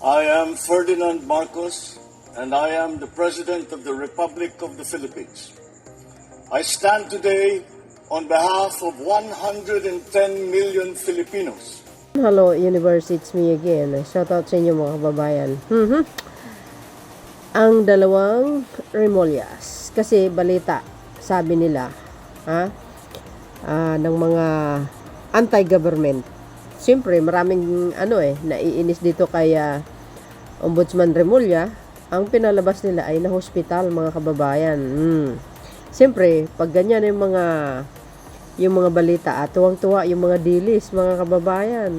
I am Ferdinand Marcos, and I am the President of the Republic of the Philippines. I stand today on behalf of 110 million Filipinos. Hello, Universe, it's me again. Shoutout sa inyo mga kababayan. Ang dalawang Remulyas. Kasi balita, sabi nila, ng mga anti-government. Siyempre, maraming naiinis dito kay Ombudsman Remulla. Ang pinalabas nila ay na-hospital, mga kababayan. Siyempre, pag ganyan yung mga balita, tuwang-tuwa yung mga dilis, mga kababayan,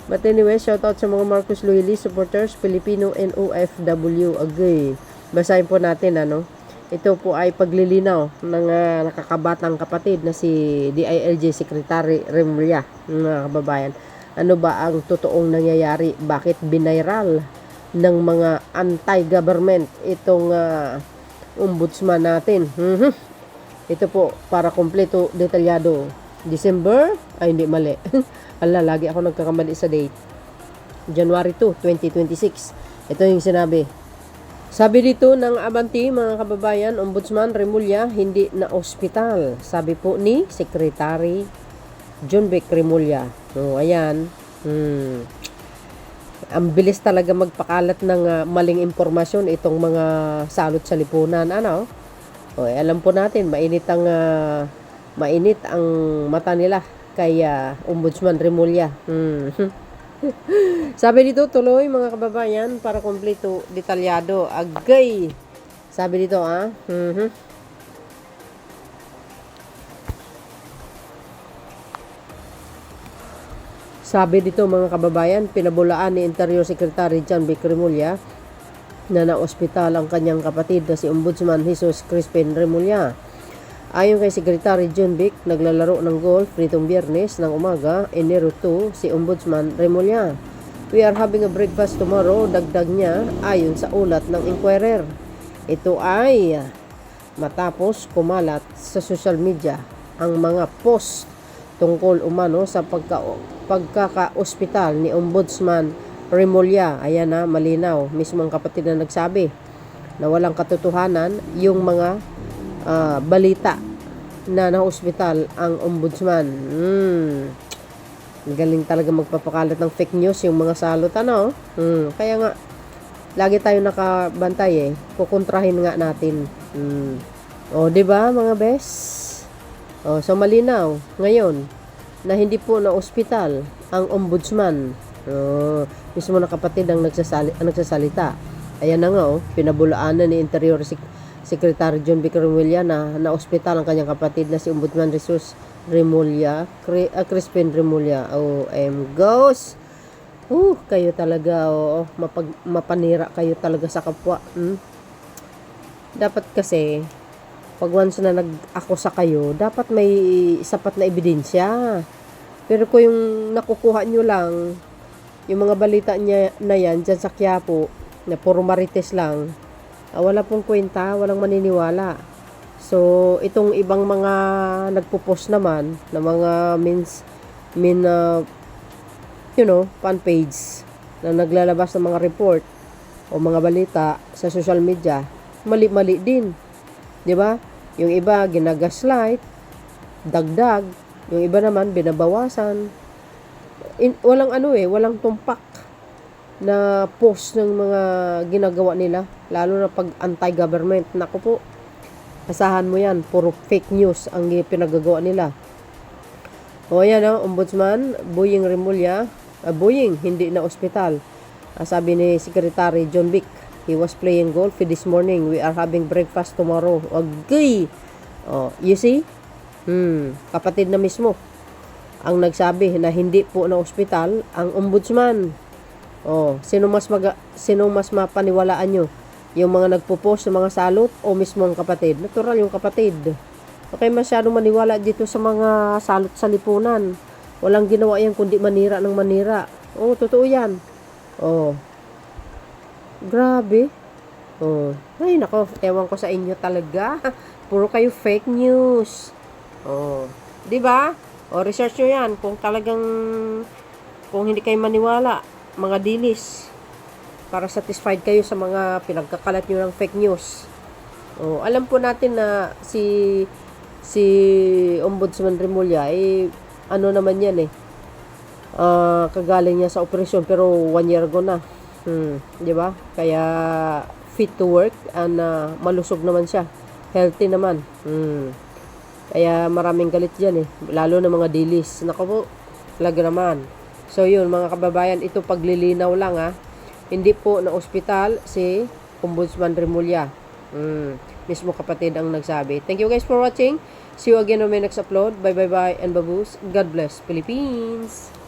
But anyway, shoutout sa mga Marcos Loyalist supporters, Filipino and OFW. Agay. Basahin po natin, Ito po ay paglilinaw ng nakakabatang kapatid na si DILG Secretary Remulla, mga kababayan. Ano ba ang totoong nangyayari? Bakit binairal ng mga anti-government itong ombudsman natin? Ito po, para kompleto, detalyado. December, hindi mali. Lagi ako nagkakamali sa date. January 2, 2026. Ito yung sinabi. Sabi dito ng Abanti, mga kababayan, Ombudsman Remulla hindi na ospital. Sabi po ni Secretary John Vic Remulla. Ayan. Ang bilis talaga magpakalat ng maling impormasyon itong mga salot sa lipunan. Alam po natin, mainit ang mata nila kay Ombudsman Remulla. Sabi dito, tuloy mga kababayan, para kompleto, detalyado, agay. Sabi dito, Sabi dito mga kababayan, pinabulaan ni Interior Secretary John Vic Remulla na na-ospital ang kanyang kapatid na si Ombudsman Jesus Crispin Remulla. Ayon kay Secretary John Vic, naglalaro ng golf nitong Biyernes ng umaga, Enero 2, si Ombudsman Remulla. We are having a breakfast tomorrow, dagdag niya ayon sa ulat ng Inquirer. Ito ay matapos kumalat sa social media ang mga post tungkol umano sa pagkaka-ospital ni Ombudsman Remulla. Ayan malinaw, mismo ang kapatid na nagsabi na walang katotohanan yung mga balita na na-hospital ang ombudsman. Galing talaga magpapakalat ng fake news yung mga salot, Kaya nga, lagi tayo nakabantay kukontrahin nga natin. Diba mga bes? So malinaw, ngayon, na hindi po na-hospital ang ombudsman. Mismo na kapatid ang nagsasalita. Ayan na nga, pinabulaanan ni Interior Secretary John Vic Remulla na ospital ang kanyang kapatid na si Ombudsman Jesus Remulla, Crispin Remulla. Ghost! Kayo talaga, mapanira kayo talaga sa kapwa. Dapat kasi, pag once na nag-akusa kayo, dapat may sapat na ebidensya. Pero kung yung nakukuha nyo lang, yung mga balita niya na yan, dyan sa Quiapo, na puro marites lang, wala pong kwenta, walang maniniwala. So, itong ibang mga nagpo-post naman na mga fan page na naglalabas ng mga report o mga balita sa social media, mali-mali din. 'Di ba? Yung iba ginagaslight, dagdag, yung iba naman binabawasan. Walang tumpak na post ng mga ginagawa nila, lalo na pag anti-government. Naku po, asahan mo yan, puro fake news ang pinagagawa nila. Ayan Ombudsman Boying Remulla, hindi na ospital. Sabi ni Secretary John Vic, he was playing golf this morning. We are having breakfast tomorrow. Agay! You see? Kapatid na mismo ang nagsabi na hindi po na ospital ang ombudsman. Sino mas mapaniwalaan nyo? Yung mga nagpo-post ng mga salot o mismo ang kapatid? Natural yung kapatid. Okay, masyadong maniwala dito sa mga salot sa lipunan. Walang ginawa yan kundi manira ng manira. Totoo yan. Grabe. Ay nako, ewan ko sa inyo talaga. Puro kayo fake news. 'Di ba? Research nyo yan kung hindi kayo maniwala, mga dilis. para satisfied kayo sa mga pinagkakalat nyo ng fake news. Alam po natin na si Ombudsman Remulla, ano naman yan kagaling niya sa operasyon pero 1 year ago na. Di ba? Kaya fit to work and malusog naman siya. Healthy naman. Kaya maraming galit dyan lalo na mga dilis. Naku po, talaga naman. So yun mga kababayan, ito paglilinaw lang hindi po na ospital si Ombudsman Remulla. Mismo kapatid ang nagsabi. Thank you guys for watching. See you again on my next upload. Bye bye bye and baboos. God bless Philippines.